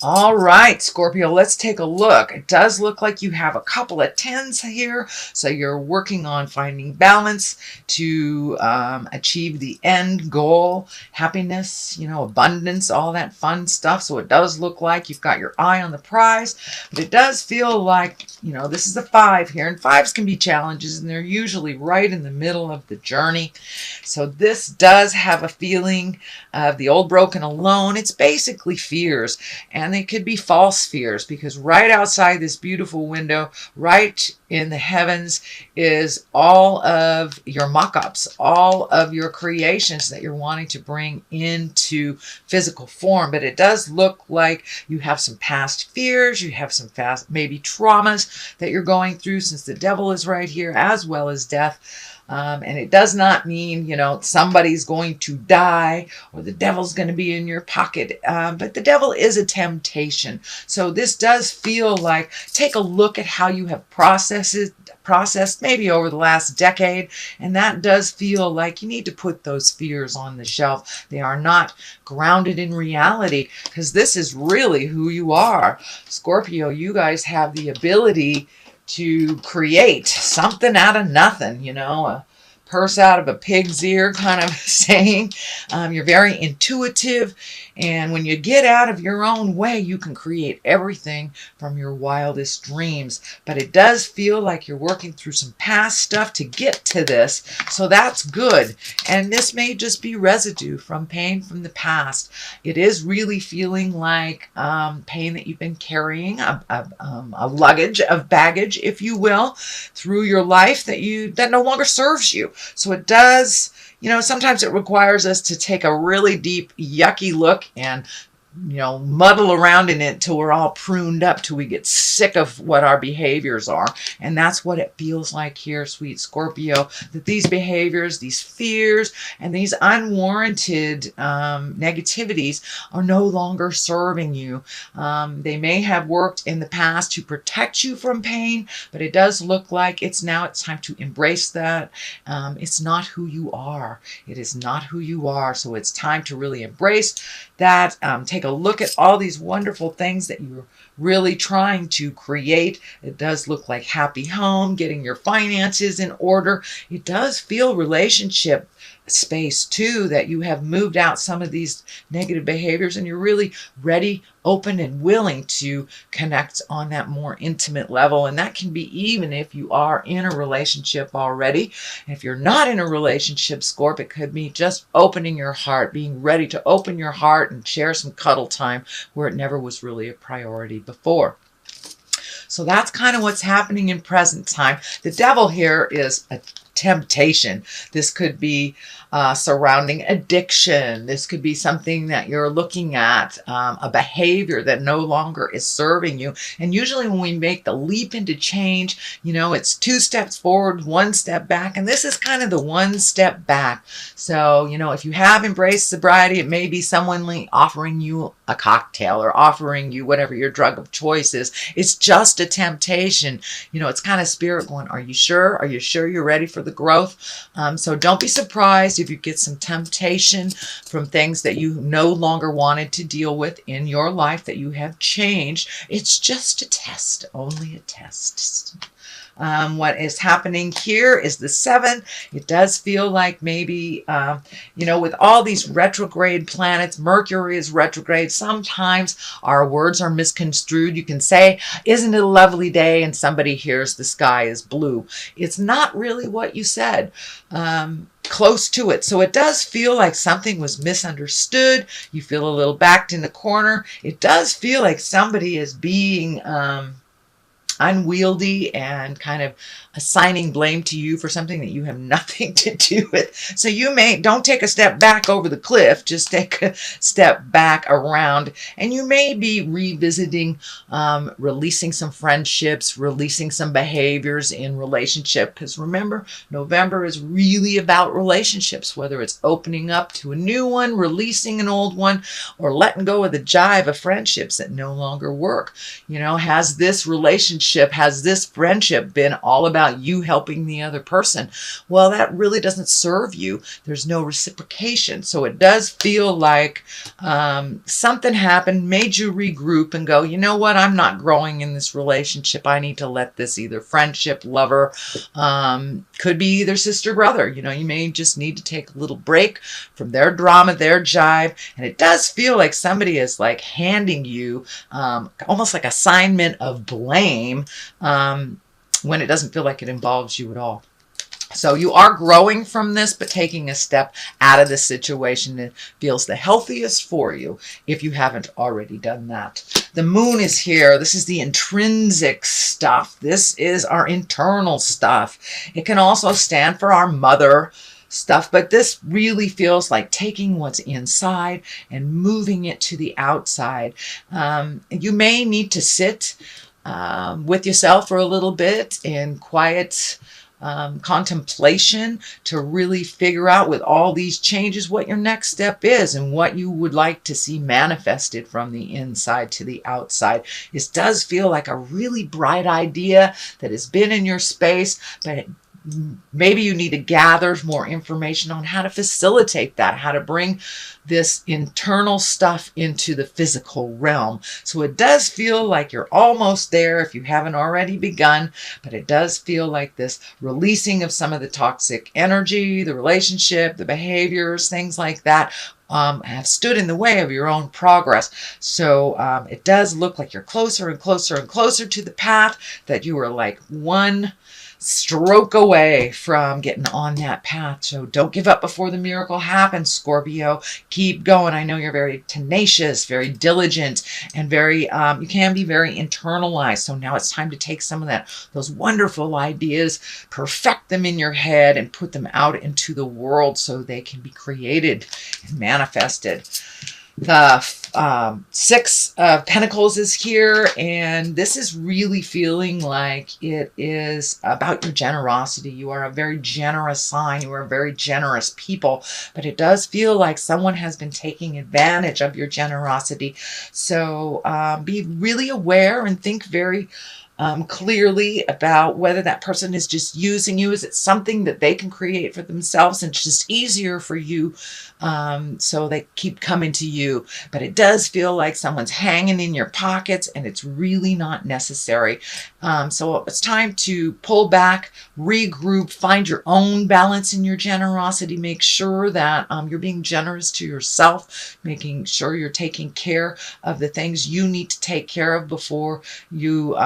All right, Scorpio, let's take a look. It does look like you have a couple of tens here. So you're working on finding balance to achieve the end goal, happiness, abundance, all that fun stuff. So it does look like you've got your eye on the prize, but it does feel like, this is a 5 here, and 5s can be challenges, and they're usually right in the middle of the journey. So this does have a feeling of the old broken alone. It's basically fears. And they could be false fears, because right outside this beautiful window, right in the heavens, is all of your mock-ups, all of your creations that you're wanting to bring into physical form. But it does look like you have some past fears, you have some past maybe traumas that you're going through, since the devil is right here, as well as death. And it does not mean, somebody's going to die or the devil's going to be in your pocket. But the devil is a temptation. So this does feel like, take a look at how you have processed maybe over the last decade. And that does feel like you need to put those fears on the shelf. They are not grounded in reality, because this is really who you are. Scorpio, you guys have the ability to create something out of nothing, a purse out of a pig's ear kind of saying. You're very intuitive, and when you get out of your own way, you can create everything from your wildest dreams. But it does feel like you're working through some past stuff to get to this, so that's good. And this may just be residue from pain from the past. It is really feeling like pain that you've been carrying, a luggage of baggage, if you will, through your life that no longer serves you. So it does, sometimes it requires us to take a really deep, yucky look and muddle around in it till we're all pruned up, till we get sick of what our behaviors are. And that's what it feels like here, sweet Scorpio, that these behaviors, these fears, and these unwarranted negativities are no longer serving you. They may have worked in the past to protect you from pain, but it does look like it's time to embrace that. It's not who you are. It is not who you are. So it's time to really embrace that. Take a look at all these wonderful things that you're really trying to create. It does look like happy home, getting your finances in order. It does feel relationship space too, that you have moved out some of these negative behaviors and you're really ready, open, and willing to connect on that more intimate level. And that can be even if you are in a relationship already. And if you're not in a relationship, Scorp, it could be just opening your heart, being ready to open your heart and share some cuddle time where it never was really a priority before. So that's kind of what's happening in present time. The devil here is a temptation. This could be surrounding addiction. This could be something that you're looking at, a behavior that no longer is serving you. And usually when we make the leap into change, it's 2 steps forward, 1 step back. And this is kind of the 1 step back. So, if you have embraced sobriety, it may be someone offering you a cocktail or offering you whatever your drug of choice is. It's just a temptation. It's kind of spirit going, are you sure? Are you sure you're ready for the growth? So don't be surprised if you get some temptation from things that you no longer wanted to deal with in your life, that you have changed. It's just a test, only a test. What is happening here is the 7. It does feel like maybe, with all these retrograde planets, Mercury is retrograde. Sometimes our words are misconstrued. You can say, isn't it a lovely day? And somebody hears the sky is blue. It's not really what you said. Close to it. So it does feel like something was misunderstood. You feel a little backed in the corner. It does feel like somebody is being unwieldy and kind of assigning blame to you for something that you have nothing to do with. So don't take a step back over the cliff, just take a step back around, and you may be revisiting, releasing some friendships, releasing some behaviors in relationship. Because remember, November is really about relationships, whether it's opening up to a new one, releasing an old one, or letting go of the jive of friendships that no longer work. Has this relationship friendship, has this friendship been all about you helping the other person? Well, that really doesn't serve you. There's no reciprocation. So it does feel like something happened, made you regroup and go, you know what, I'm not growing in this relationship. I need to let this either friendship, lover, could be either sister, brother. You know, you may just need to take a little break from their drama, their jive. And it does feel like somebody is like handing you almost like assignment of blame when it doesn't feel like it involves you at all. So you are growing from this, but taking a step out of the situation that feels the healthiest for you if you haven't already done that. The moon is here. This is the intrinsic stuff. This is our internal stuff. It can also stand for our mother stuff, but this really feels like taking what's inside and moving it to the outside. You may need to sit with yourself for a little bit in quiet contemplation to really figure out with all these changes what your next step is and what you would like to see manifested from the inside to the outside. This does feel like a really bright idea that has been in your space, but maybe you need to gather more information on how to facilitate that, how to bring this internal stuff into the physical realm. So it does feel like you're almost there if you haven't already begun, but it does feel like this releasing of some of the toxic energy, the relationship, the behaviors, things like that have stood in the way of your own progress. So it does look like you're closer and closer and closer to the path, that you are like one stroke away from getting on that path. So don't give up before the miracle happens, Scorpio. Keep going. I know you're very tenacious, very diligent, and very you can be very internalized. So now it's time to take some of those wonderful ideas, perfect them in your head, and put them out into the world so they can be created and manifested. The Six of Pentacles is here, and this is really feeling like it is about your generosity. You are a very generous sign. You are very generous people, but it does feel like someone has been taking advantage of your generosity. So be really aware and think very clearly about whether that person is just using you. Is it something that they can create for themselves and it's just easier for you, so they keep coming to you? But it does feel like someone's hanging in your pockets and it's really not necessary. So it's time to pull back, regroup, find your own balance in your generosity. Make sure that you're being generous to yourself, making sure you're taking care of the things you need to take care of before you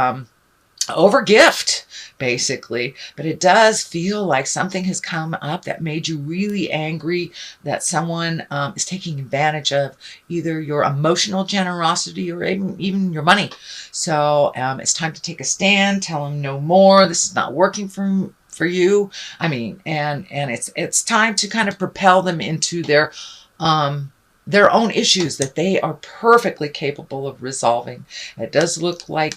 overgift, basically. But it does feel like something has come up that made you really angry, that someone is taking advantage of either your emotional generosity or even your money. So it's time to take a stand, tell them no more. This is not working for you. I mean, and it's time to kind of propel them into their own issues that they are perfectly capable of resolving. It does look like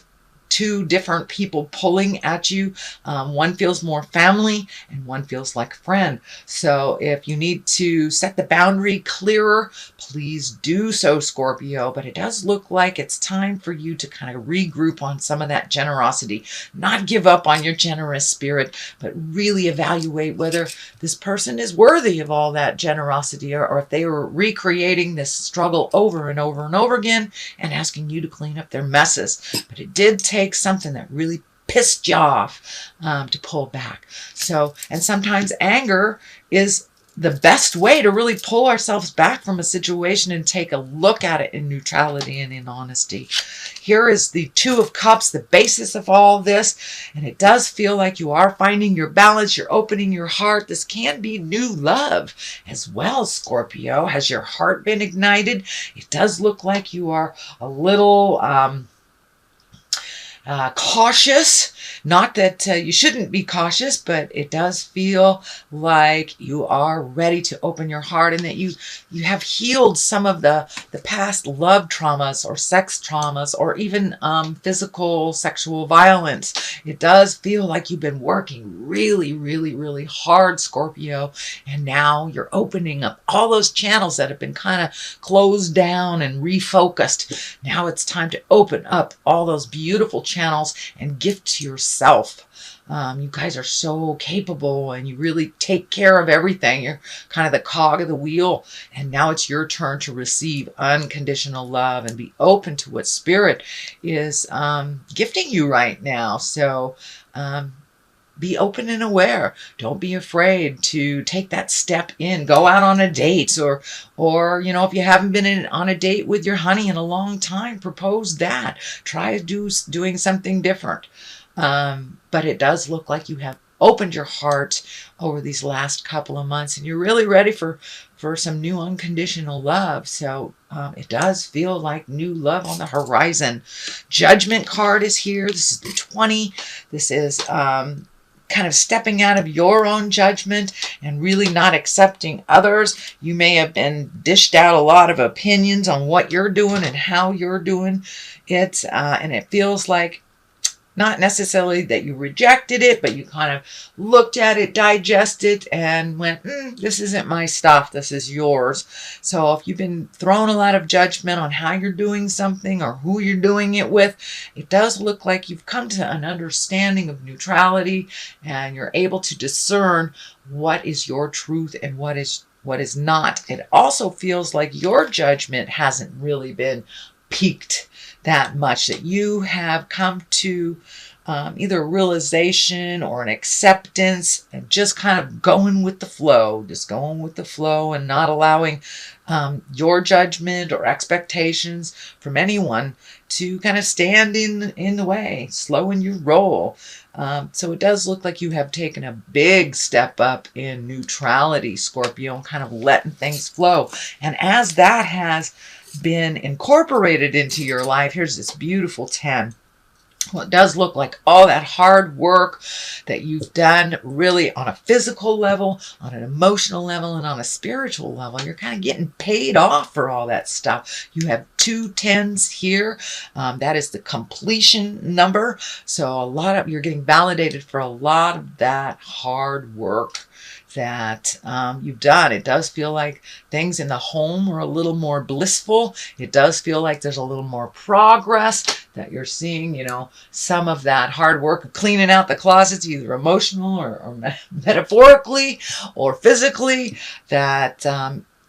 two different people pulling at you. One feels more family and one feels like friend. So if you need to set the boundary clearer, please do so, Scorpio. But it does look like it's time for you to kind of regroup on some of that generosity. Not give up on your generous spirit, but really evaluate whether this person is worthy of all that generosity, or if they were recreating this struggle over and over and over again and asking you to clean up their messes. But it did take something that really pissed you off to pull back. So, and sometimes anger is the best way to really pull ourselves back from a situation and take a look at it in neutrality and in honesty. Here is the Two of Cups, the basis of all this, and it does feel like you are finding your balance. You're opening your heart. This can be new love as well, Scorpio. Has your heart been ignited? It does look like you are a little cautious. Not that you shouldn't be cautious, but it does feel like you are ready to open your heart, and that you have healed some of the past love traumas or sex traumas, or even physical sexual violence. It does feel like you've been working really, really, really hard, Scorpio, and now you're opening up all those channels that have been kind of closed down and refocused. Now it's time to open up all those beautiful channels channels and gift to yourself. You guys are so capable and you really take care of everything. You're kind of the cog of the wheel. And now it's your turn to receive unconditional love and be open to what Spirit is gifting you right now. So be open and aware. Don't be afraid to take that step in. Go out on a date, or you know, if you haven't been on a date with your honey in a long time, propose that. Try doing something different. But it does look like you have opened your heart over these last couple of months and you're really ready for some new unconditional love. So it does feel like new love on the horizon. Judgment card is here. This is the 20. This is kind of stepping out of your own judgment and really not accepting others. You may have been dished out a lot of opinions on what you're doing and how you're doing it. And it feels like not necessarily that you rejected it, but you kind of looked at it, digested, and went, this isn't my stuff, this is yours. So if you've been thrown a lot of judgment on how you're doing something or who you're doing it with, it does look like you've come to an understanding of neutrality and you're able to discern what is your truth and what is not. It also feels like your judgment hasn't really been piqued that much, that you have come to either a realization or an acceptance and just kind of going with the flow, and not allowing your judgment or expectations from anyone to kind of stand in the way, slowing your roll. So it does look like you have taken a big step up in neutrality, Scorpio, and kind of letting things flow. And as that has been incorporated into your life, here's this beautiful 10. Well, it does look like all that hard work that you've done really on a physical level, on an emotional level, and on a spiritual level. You're kind of getting paid off for all that stuff. You have 2 10s here. That is the completion number. So you're getting validated for a lot of that hard work that you've done. It does feel like things in the home are a little more blissful. It does feel like there's a little more progress, that you're seeing, you know, some of that hard work of cleaning out the closets, either emotional or metaphorically or physically, that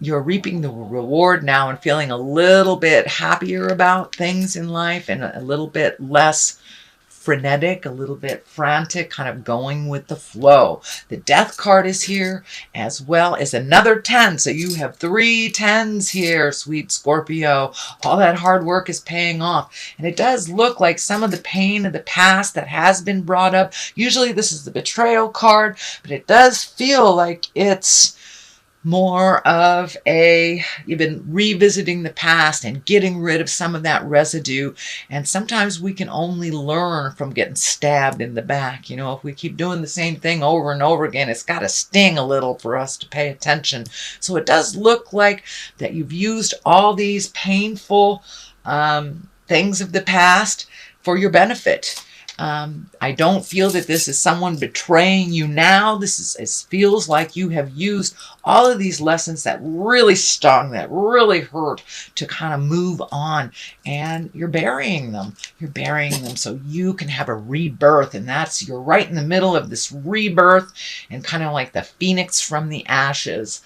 you're reaping the reward now and feeling a little bit happier about things in life and a little bit less frenetic, a little bit frantic, kind of going with the flow. The Death card is here, as well as another 10. So you have 3 10s here, sweet Scorpio. All that hard work is paying off. And it does look like some of the pain of the past that has been brought up. Usually this is the betrayal card, but it does feel like it's more of you've been revisiting the past and getting rid of some of that residue. And sometimes we can only learn from getting stabbed in the back. You know, if we keep doing the same thing over and over again, it's got to sting a little for us to pay attention. So it does look like that you've used all these painful things of the past for your benefit. I don't feel that this is someone betraying you now. It feels like you have used all of these lessons that really stung, that really hurt, to kind of move on, and you're burying them. You're burying them so you can have a rebirth, and you're right in the middle of this rebirth and kind of like the phoenix from the ashes.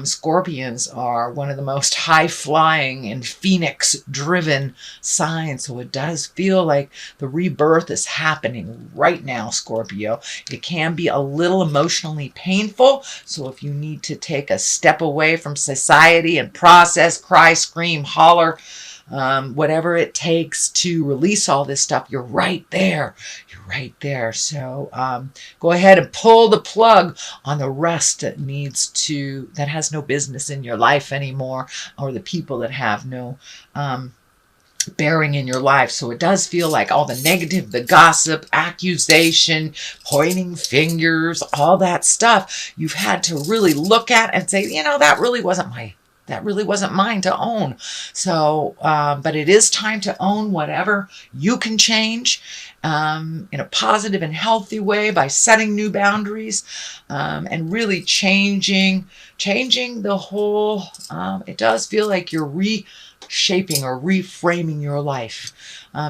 Scorpions are one of the most high-flying and phoenix-driven signs, so it does feel like the rebirth is happening right now, Scorpio. It can be a little emotionally painful, so if you need to take a step away from society and process, cry, scream, holler, whatever it takes to release all this stuff, you're right there. You're right there. So go ahead and pull the plug on the rest that has no business in your life anymore, or the people that have no bearing in your life. So it does feel like all the negative, the gossip, accusation, pointing fingers, all that stuff you've had to really look at and say, you know, that really wasn't mine to own. So, but it is time to own whatever you can change in a positive and healthy way by setting new boundaries and really changing the whole. It does feel like you're shaping or reframing your life.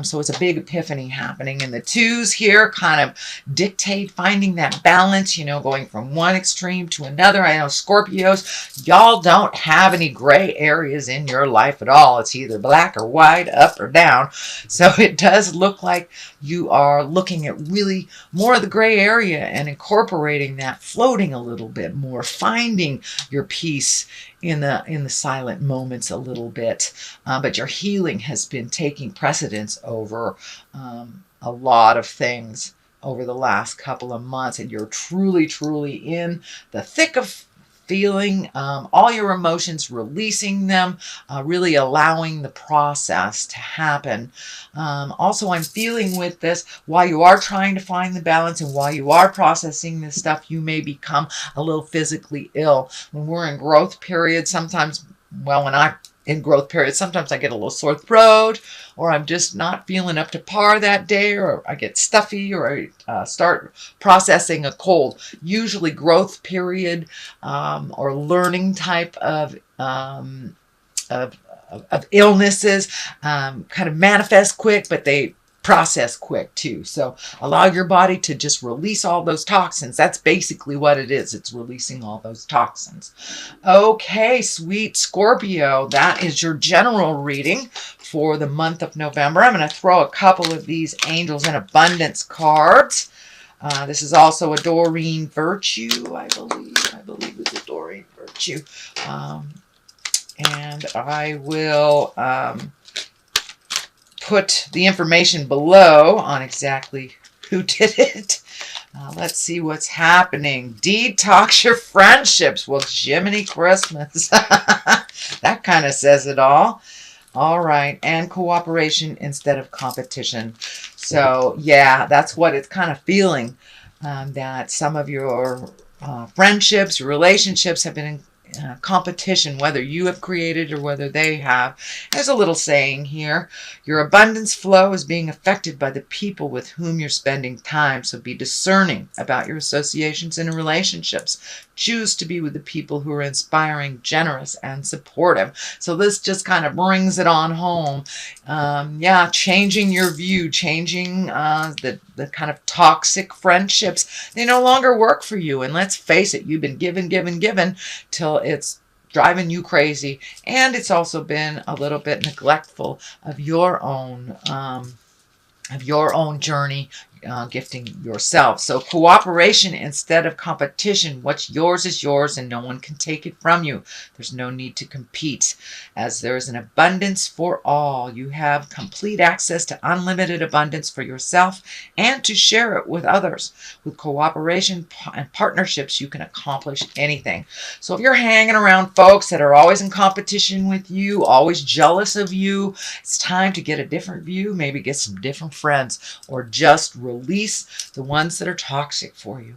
So it's a big epiphany happening. And the twos here kind of dictate finding that balance, you know, going from one extreme to another. I know Scorpios, y'all don't have any gray areas in your life at all. It's either black or white, up or down. So it does look like you are looking at really more of the gray area and incorporating that, floating a little bit more, finding your peace in the silent moments a little bit. But your healing has been taking precedence over a lot of things over the last couple of months, and you're truly, truly in the thick of feeling all your emotions, releasing them, really allowing the process to happen. Also, I'm feeling with this, while you are trying to find the balance and while you are processing this stuff, you may become a little physically ill. When we're in growth period, sometimes, well, when I'm in growth period, sometimes I get a little sore throat, or I'm just not feeling up to par that day, or I get stuffy, or I start processing a cold. Usually growth period or learning type of illnesses kind of manifest quick, but they process quick too. So allow your body to just release all those toxins. That's basically what it is. It's releasing all those toxins. Okay, sweet Scorpio, that is your general reading for the month of November. I'm going to throw a couple of these Angels in Abundance cards. This is also a Doreen Virtue, I believe. I believe it's a Doreen Virtue. And I will put the information below on exactly who did it. Let's see what's happening. Detox your friendships. Well, Jiminy Christmas. That kind of says it all. All right. And cooperation instead of competition. So, yeah, that's what it's kind of feeling. That some of your friendships, relationships have been in competition, whether you have created or whether they have. There's a little saying here: your abundance flow is being affected by the people with whom you're spending time. So be discerning about your associations and relationships. Choose to be with the people who are inspiring, generous, and supportive. So this just kind of brings it on home. Yeah, changing your view, changing the kind of toxic friendships. They no longer work for you. And let's face it, you've been given till it's driving you crazy. And it's also been a little bit neglectful of your own journey, gifting yourself. So cooperation instead of competition. What's yours is yours, and no one can take it from you. There's no need to compete, as there is an abundance for all. You have complete access to unlimited abundance for yourself and to share it with others. With cooperation and partnerships, you can accomplish anything. So if you're hanging around folks that are always in competition with you, always jealous of you, it's time to get a different view, maybe get some different friends, or just release the ones that are toxic for you.